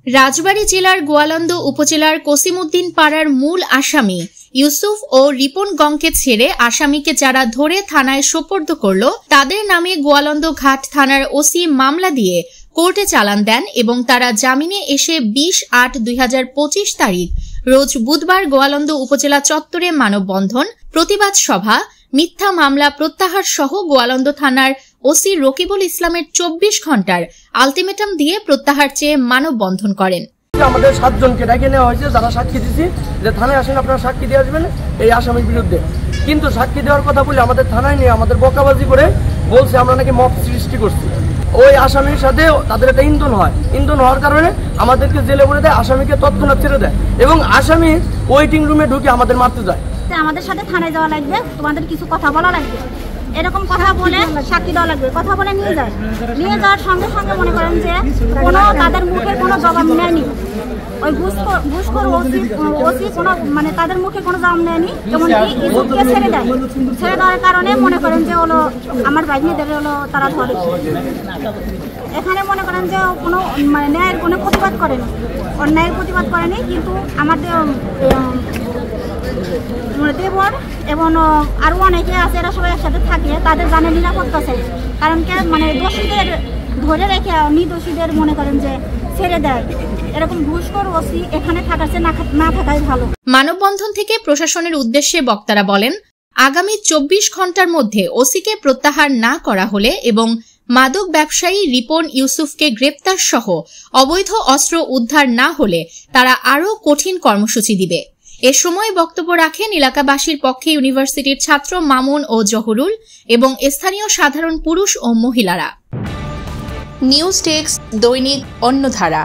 রাজবাড়ী জেলার গোয়ালন্দ উপজেলার কসিমউদ্দিন পাড়ার মূল আসামি ইউসুফ ও রিপন গংকে ছেড়ে আসামিকে যারা ধরে থানায় সোপর্দ করল তাদের নামে গোয়ালন্দ ঘাট থানার ওসি মামলা দিয়ে কোর্টে চালান দেন এবং তারা জামিনে এসে 20/8/2025 তারিখ রোজ বুধবার গোয়ালন্দ উপজেলা চত্বরে মানববন্ধন, প্রতিবাদ সভা, মিথ্যা মামলা প্রত্যাহার সহ গোয়ালন্দ থানার ওসি রকিবুল ইসলামের 24 ঘন্টার আলটিমেটাম দিয়ে প্রত্যাহার চেয়ে মানববন্ধন করেন। আমাদের 7 জনকে ডেকে নেওয়া হয়েছে, যারা সাক্ষী দিচ্ছি যে থানায় আসেন, আপনারা সাক্ষী দিয়ে আসবেন এই আসামির বিরুদ্ধে। কিন্তু সাক্ষী দেওয়ার কথা বলে আমাদের থানায় নিয়ে আমাদের বকাবাজি করে বলছে আমরা নাকি মব সৃষ্টি করছি। ওই আসামির সাথে তাদের একটা ইন্ধন হয়, ইন্ধন হওয়ার কারণে আমাদেরকে জেলে ভরে দেয়, আসামিকে তৎক্ষণাৎ ছেড়ে দেয় এবং আসামি ওয়েটিং রুমে ঢুকে আমাদের মারতে যায়। আমাদের সাথে থানায় যাওয়া লাগবে, তোমাদের কিছু কথা বলা লাগবে, এরকম কথা বলে সাক্ষী দেওয়া লাগবে, কথা বলে নিয়ে যায়। নিয়ে যাওয়ার সঙ্গে সঙ্গে মনে করেন যে কোনো তাদের মুখে কোনো জবাব নেয়নি। ওই ঘুষখোর ওসি কোনো মানে তাদের মুখে কোনো জবাব নেয়নি, এমনকি ইউসুফকে ছেড়ে দেয়। ছেড়ে দেওয়ার কারণে মনে করেন যে হলো আমার ভাগ্নিদের হলো তারা ধরে। এখানে মনে করেন যে কোনো মানে ন্যায়ের কোনো প্রতিবাদ করেনি, অন্যায়ের প্রতিবাদ করেনি। কিন্তু আমাদের দেবর এবং আরো অনেকে আছে, এরা সবাই একসাথে থাকে, তাদের জানে নিরাপত্তা চাই। কারণ কে মানে দোষীদের ধরে রেখে নির্দোষীদের মনে করেন যে ছেড়ে দেয়, এরকম ঘুষখোর ওসি এখানে থাকার চেয়ে না থাকাই ভালো। মানববন্ধন থেকে প্রশাসনের উদ্দেশ্যে বক্তারা বলেন, আগামী 24 ঘন্টার মধ্যে ওসিকে প্রত্যাহার না করা হলে এবং মাদক ব্যবসায়ী রিপন ইউসুফকে গ্রেপ্তার সহ অবৈধ অস্ত্র উদ্ধার না হলে তারা আরও কঠিন কর্মসূচি দিবে। এ সময় বক্তব্য রাখেন এলাকাবাসীর পক্ষে ইউনিভার্সিটির ছাত্র মামুন ও জহুরুল এবং স্থানীয় সাধারণ পুরুষ ও মহিলারা। নিউজ ডেস্ক, দৈনিক অন্যধারা।